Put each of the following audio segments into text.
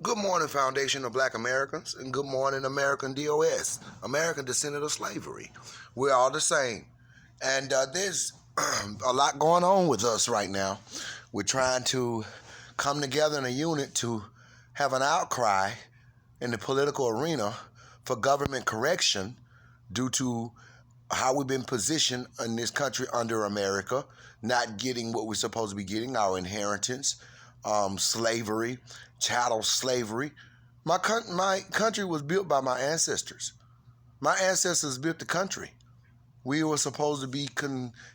Good morning, Foundation of Black Americans, and good morning, American DOS, American Descendant of Slavery. We're all the same. And there's a lot going on with us right now. We're trying to come together in a unit to have an outcry in the political arena for government correction due to how we've been positioned in this country under America, not getting what we're supposed to be getting, our inheritance, slavery, chattel slavery. My country was built by my ancestors. My ancestors built the country. We were supposed to be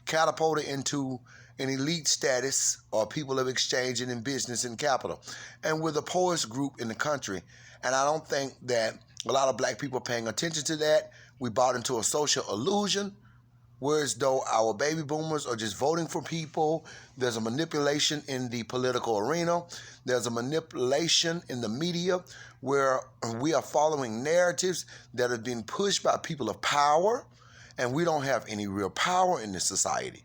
catapulted into an elite status or people of exchange and in business and capital. And we're the poorest group in the country. And I don't think that a lot of black people are paying attention to that. We bought into a social illusion, whereas though our baby boomers are just voting for people. There's a manipulation in the political arena. There's a manipulation in the media where we are following narratives that have been pushed by people of power, and we don't have any real power in this society.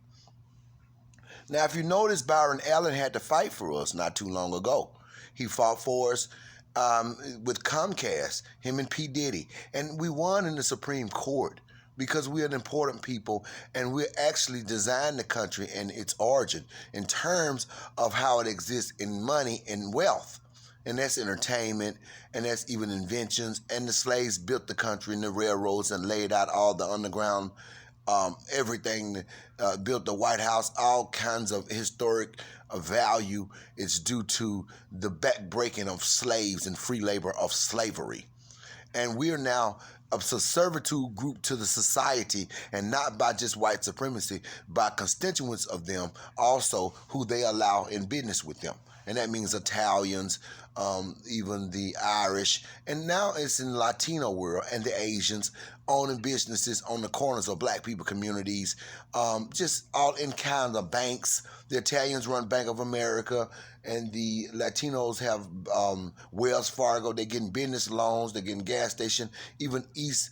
Now, if you notice, Byron Allen had to fight for us not too long ago. He fought for us with Comcast, him and P. Diddy, and we won in the Supreme Court because we're an important people and we actually designed the country and its origin in terms of how it exists in money and wealth. And that's entertainment, and that's even inventions. And the slaves built the country and the railroads and laid out all the underground, everything, built the White House, all kinds of historic value is due to the backbreaking of slaves and free labor of slavery. And we are now a servitude group to the society, and not by just white supremacy, by constituents of them also who they allow in business with them. And that means Italians, even the Irish, and now it's in the Latino world and the Asians owning businesses on the corners of black people communities, just all in kind of banks. The Italians run Bank of America, and the Latinos have Wells Fargo. They're getting business loans, they're getting gas station, even East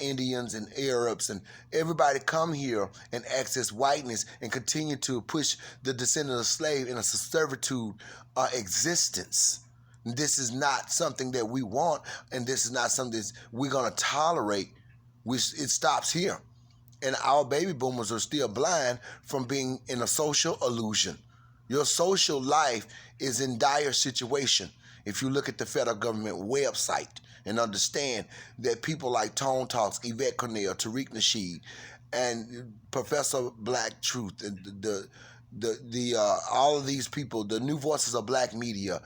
Indians and Arabs, and everybody come here and access whiteness and continue to push the descendant of slave in a servitude existence. This is not something that we want, and this is not something that we're going to tolerate. It stops here. And our baby boomers are still blind from being in a social illusion. Your social life is in dire situation. If you look at the federal government website and understand that people like Tone Talks, Yvette Cornell, Tariq Nasheed, and Professor Black Truth, and all of these people, the new voices of black media,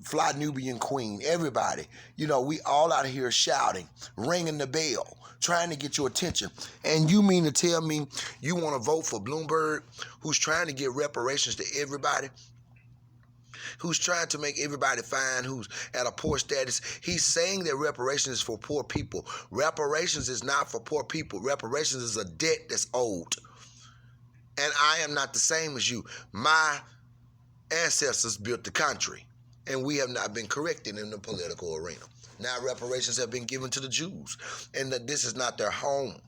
Fly Nubian Queen, everybody, we all out here shouting, ringing the bell, trying to get your attention. And you mean to tell me you want to vote for Bloomberg, who's trying to get reparations to everybody, who's trying to make everybody fine, who's at a poor status? He's saying that reparations is for poor people. Reparations is not for poor people. Reparations is a debt that's owed. And I am not the same as you. My ancestors built the country, and we have not been corrected in the political arena. Now reparations have been given to the Jews, and that this is not their home.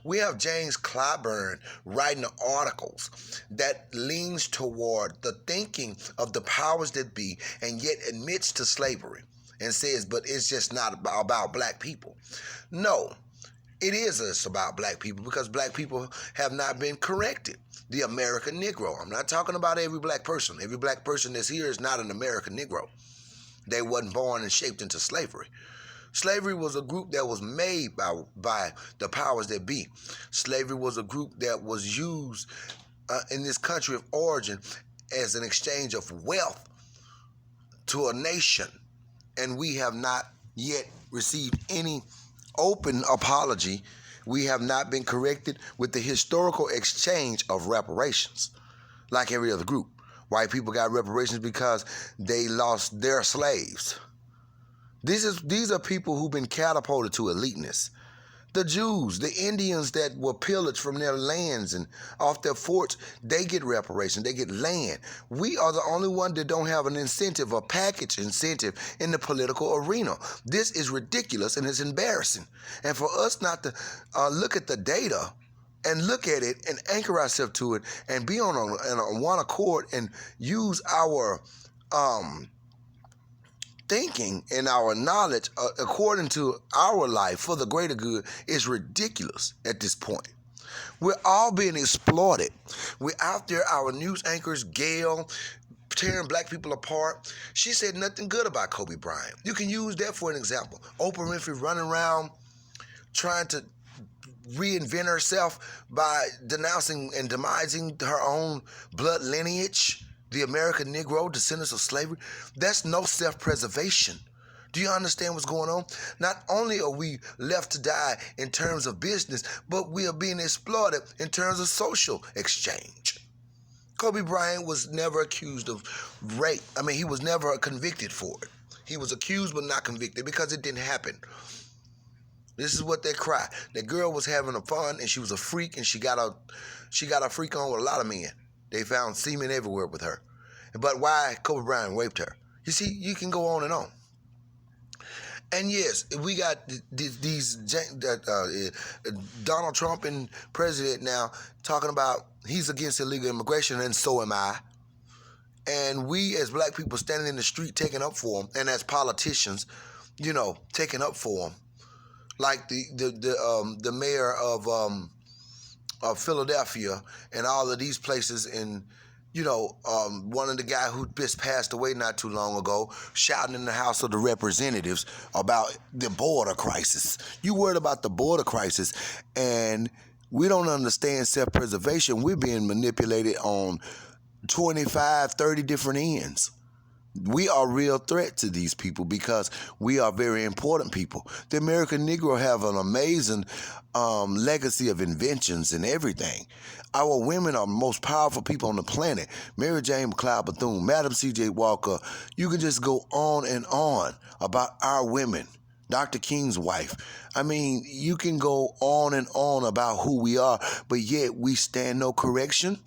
We have James Clyburn writing articles that leans toward the thinking of the powers that be, and yet admits to slavery and says, but it's just not about black people. No, it is just about black people, because black people have not been corrected. The American Negro. I'm not talking about every black person. Every black person that's here is not an American Negro. They wasn't born and shaped into slavery. Slavery was a group that was made by the powers that be. Slavery was a group that was used in this country of origin as an exchange of wealth to a nation. And we have not yet received any open apology. We have not been corrected with the historical exchange of reparations like every other group. White people got reparations because they lost their slaves. These are people who've been catapulted to eliteness. The Jews, the Indians that were pillaged from their lands and off their forts, they get reparations, they get land. We are the only one that don't have an incentive, a package incentive in the political arena. This is ridiculous and it's embarrassing. And for us not to look at the data and look at it and anchor ourselves to it and be on one accord and use our thinking and our knowledge, according to our life for the greater good, is ridiculous at this point. We're all being exploited. We're out there, our news anchors, Gail, tearing black people apart. She said nothing good about Kobe Bryant. You can use that for an example. Oprah Winfrey running around trying to reinvent herself by denouncing and demising her own blood lineage, the American Negro, descendants of slavery. That's no self-preservation. Do you understand what's going on? Not only are we left to die in terms of business, but we are being exploited in terms of social exchange. Kobe Bryant was never accused of rape. I mean, he was never convicted for it. He was accused but not convicted because it didn't happen. This is what they cry. That girl was having a fun and she was a freak and she got a freak on with a lot of men. They found semen everywhere with her. But why Kobe Bryant raped her? You see, you can go on and on. And yes, we got these Donald Trump and president now talking about he's against illegal immigration, and so am I. And we as black people standing in the street taking up for him, and as politicians, taking up for him, like the mayor of Philadelphia and all of these places in. One of the guy who just passed away not too long ago, shouting in the House of the Representatives about the border crisis. You worried about the border crisis, and we don't understand self-preservation. We're being manipulated on 25, 30 different ends. We are a real threat to these people because we are very important people. The American Negro have an amazing legacy of inventions and everything. Our women are the most powerful people on the planet. Mary Jane McLeod Bethune, Madam C.J. Walker. You can just go on and on about our women. Dr. King's wife. I mean, you can go on and on about who we are, but yet we stand no correction.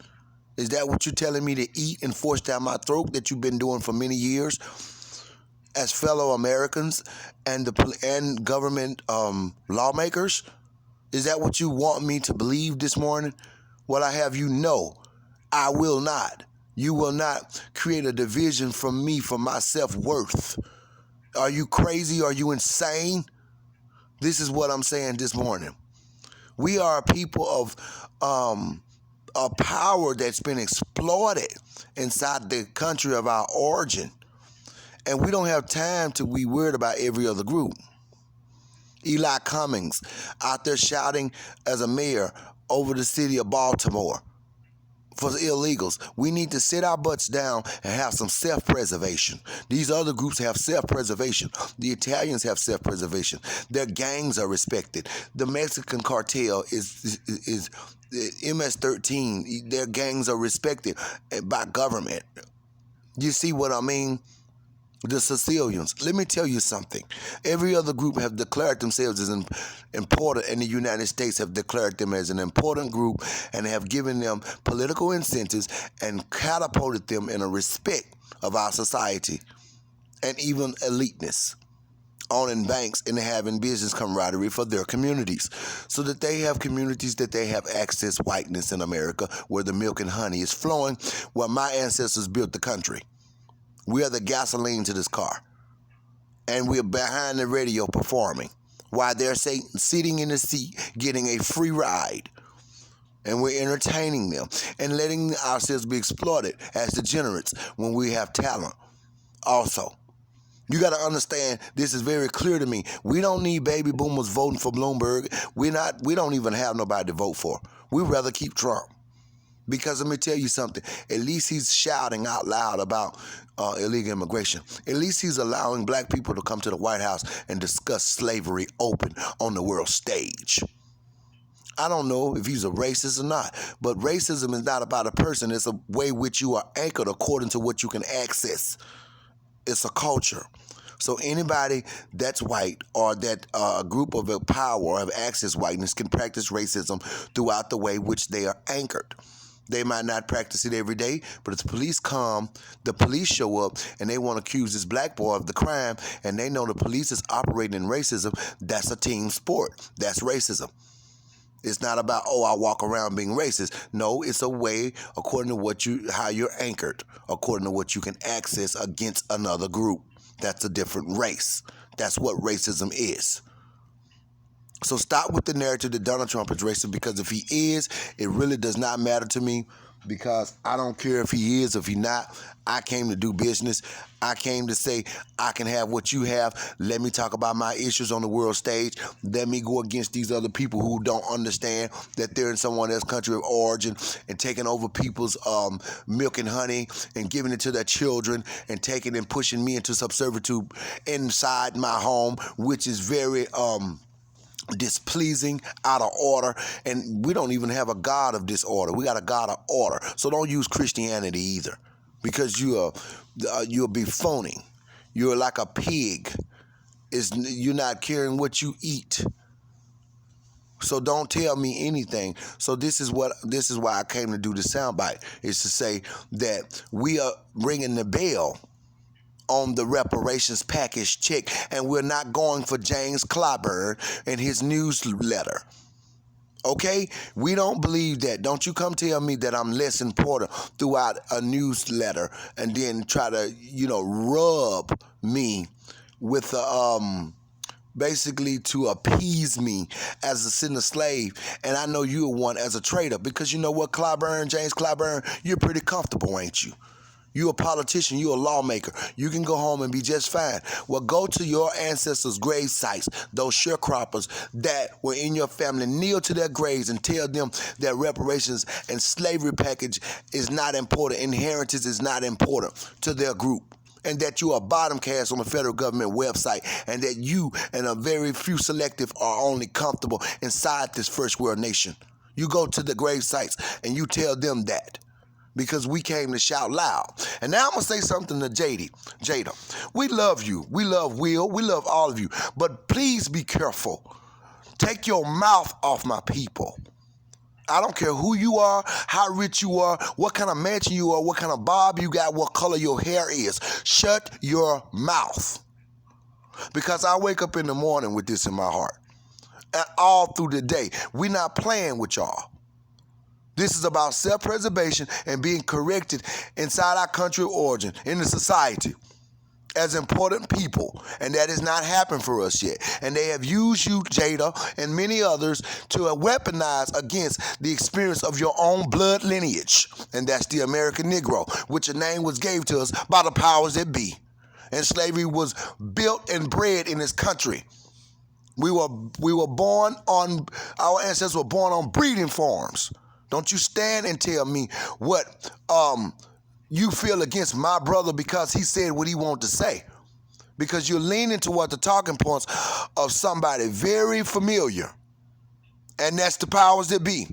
Is that what you're telling me to eat and force down my throat that you've been doing for many years as fellow Americans and government lawmakers? Is that what you want me to believe this morning? Well, I have you know, I will not. You will not create a division from me for my self-worth. Are you crazy? Are you insane? This is what I'm saying this morning. We are a people of a power that's been exploited inside the country of our origin. And we don't have time to be worried about every other group. Eli Cummings out there shouting as a mayor over the city of Baltimore for illegals. We need to sit our butts down and have some self-preservation. These other groups have self-preservation. The Italians have self-preservation. Their gangs are respected. The Mexican cartel is MS-13. Their gangs are respected by government. You see what I mean? The Sicilians. Let me tell you something. Every other group have declared themselves as important, and the United States have declared them as an important group and have given them political incentives and catapulted them in a respect of our society and even eliteness, owning banks and having business camaraderie for their communities, so that they have communities that they have access whiteness in America where the milk and honey is flowing, where my ancestors built the country. We are the gasoline to this car. And we're behind the radio performing while they're sitting in the seat getting a free ride. And we're entertaining them and letting ourselves be exploited as degenerates when we have talent. Also, you got to understand, this is very clear to me. We don't need baby boomers voting for Bloomberg. We don't even have nobody to vote for. We'd rather keep Trump. Because let me tell you something, at least he's shouting out loud about illegal immigration. At least he's allowing black people to come to the White House and discuss slavery open on the world stage. I don't know if he's a racist or not, but racism is not about a person. It's a way which you are anchored according to what you can access. It's a culture. So anybody that's white or that group of power or of access whiteness can practice racism throughout the way which they are anchored. They might not practice it every day, but if the police come, the police show up, and they want to accuse this black boy of the crime, and they know the police is operating in racism, that's a team sport. That's racism. It's not about, I walk around being racist. No, it's a way according to how you're anchored, according to what you can access against another group. That's a different race. That's what racism is. So stop with the narrative that Donald Trump is racist, because if he is, it really does not matter to me, because I don't care if he is or if he not. I came to do business. I came to say I can have what you have. Let me talk about my issues on the world stage. Let me go against these other people who don't understand that they're in someone else's country of origin and taking over people's milk and honey and giving it to their children and taking and pushing me into subservitude inside my home, which is very displeasing, out of order, and we don't even have a God of disorder. We got a God of order. So don't use Christianity either, because you'll be phoning. You're like a pig. You're not caring what you eat. So don't tell me anything. So this is why I came to do the soundbite, is to say that we are ringing the bell on the reparations package check, and we're not going for James Clyburn and his newsletter. Okay? We don't believe that. Don't you come tell me that I'm less important throughout a newsletter and then try to, rub me with basically to appease me as a sinner slave, and I know you're one as a traitor, because you know what, James Clyburn, you're pretty comfortable, ain't you? You're a politician. You're a lawmaker. You can go home and be just fine. Well, go to your ancestors' grave sites, those sharecroppers that were in your family. Kneel to their graves and tell them that reparations and slavery package is not important. Inheritance is not important to their group. And that you are bottom cast on the federal government website, and that you and a very few selective are only comfortable inside this first world nation. You go to the grave sites and you tell them that. Because we came to shout loud. And now I'm going to say something to Jada. We love you. We love Will. We love all of you. But please be careful. Take your mouth off my people. I don't care who you are, how rich you are, what kind of mansion you are, what kind of bob you got, what color your hair is. Shut your mouth. Because I wake up in the morning with this in my heart. And all through the day. We're not playing with y'all. This is about self-preservation and being corrected inside our country of origin, in the society, as important people. And that has not happened for us yet. And they have used you, Jada, and many others to weaponize against the experience of your own blood lineage. And that's the American Negro, which a name was gave to us by the powers that be. And slavery was built and bred in this country. We were born on, our ancestors were born on breeding farms. Don't you stand and tell me what you feel against my brother because he said what he wanted to say. Because you're leaning toward the talking points of somebody very familiar. And that's the powers that be.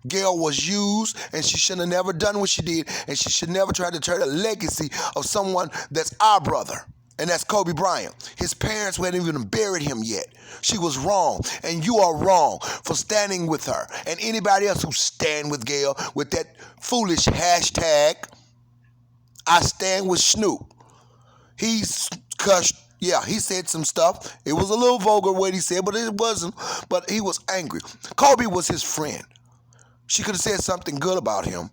Gail was used, and she should have never done what she did, and she should never try to turn the legacy of someone that's our brother. And that's Kobe Bryant. His parents hadn't even buried him yet. She was wrong, and you are wrong for standing with her. And anybody else who stand with Gail with that foolish hashtag, I stand with Snoop. He cussed. Yeah, he said some stuff. It was a little vulgar what he said, but it wasn't. But he was angry. Kobe was his friend. She could have said something good about him.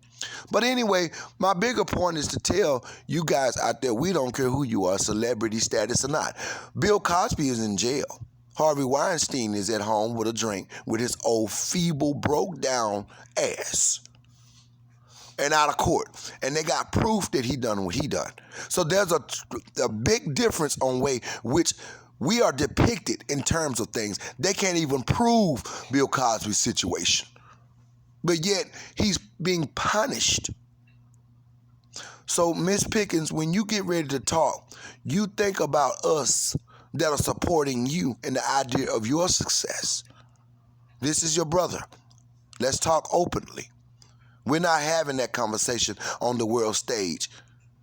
But anyway, my bigger point is to tell you guys out there, we don't care who you are, celebrity status or not. Bill Cosby is in jail. Harvey Weinstein is at home with a drink with his old feeble, broke down ass. And out of court. And they got proof that he done what he done. So there's a big difference on way which we are depicted in terms of things. They can't even prove Bill Cosby's situation. But yet, he's being punished. So, Miss Pickens, when you get ready to talk, you think about us that are supporting you in the idea of your success. This is your brother. Let's talk openly. We're not having that conversation on the world stage,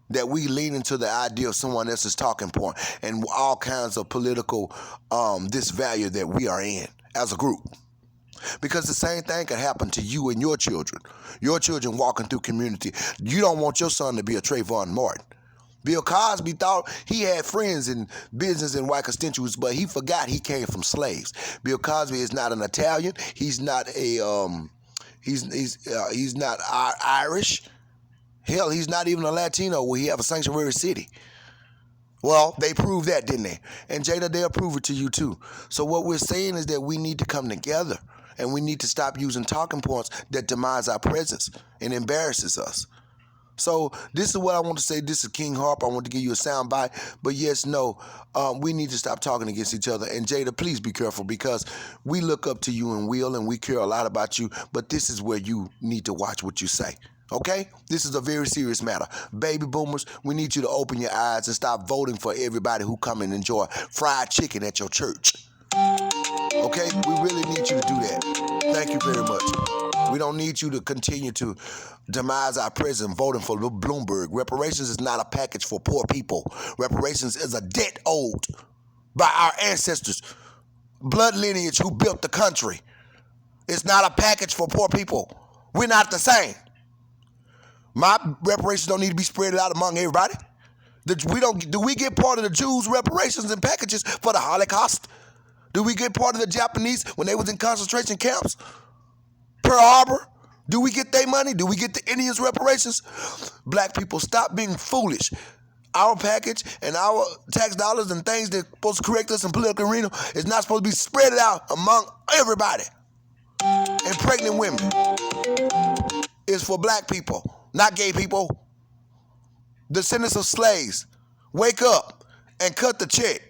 that we lean into the idea of someone else's talking point and all kinds of political disvalue that we are in as a group. Because the same thing can happen to you and your children. Your children walking through community. You don't want your son to be a Trayvon Martin. Bill Cosby thought he had friends in business and white constituents, but he forgot he came from slaves. Bill Cosby is not an Italian. He's not he's not Irish. Hell, he's not even a Latino where he have a sanctuary city. Well, they proved that, didn't they? And Jada, they'll prove it to you too. So what we're saying is that we need to come together and we need to stop using talking points that demise our presence and embarrasses us. So this is what I want to say. This is King Harp. I want to give you a sound bite. But yes, no, we need to stop talking against each other. And Jada, please be careful because we look up to you and Will, and we care a lot about you. But this is where you need to watch what you say. Okay? This is a very serious matter. Baby boomers, we need you to open your eyes and stop voting for everybody who come and enjoy fried chicken at your church. Okay? We really need you to do that. Thank you very much. We don't need you to continue to demise our president voting for Bloomberg. Reparations is not a package for poor people. Reparations is a debt owed by our ancestors, blood lineage who built the country. It's not a package for poor people. We're not the same. My reparations don't need to be spread out among everybody. Do we get part of the Jews' reparations and packages for the Holocaust? Do we get part of the Japanese when they was in concentration camps? Pearl Harbor? Do we get their money? Do we get the Indians' reparations? Black people, stop being foolish. Our package and our tax dollars and things that are supposed to correct us in political arena is not supposed to be spread out among everybody. And pregnant women is for black people, not gay people. Descendants of slaves, wake up and cut the check.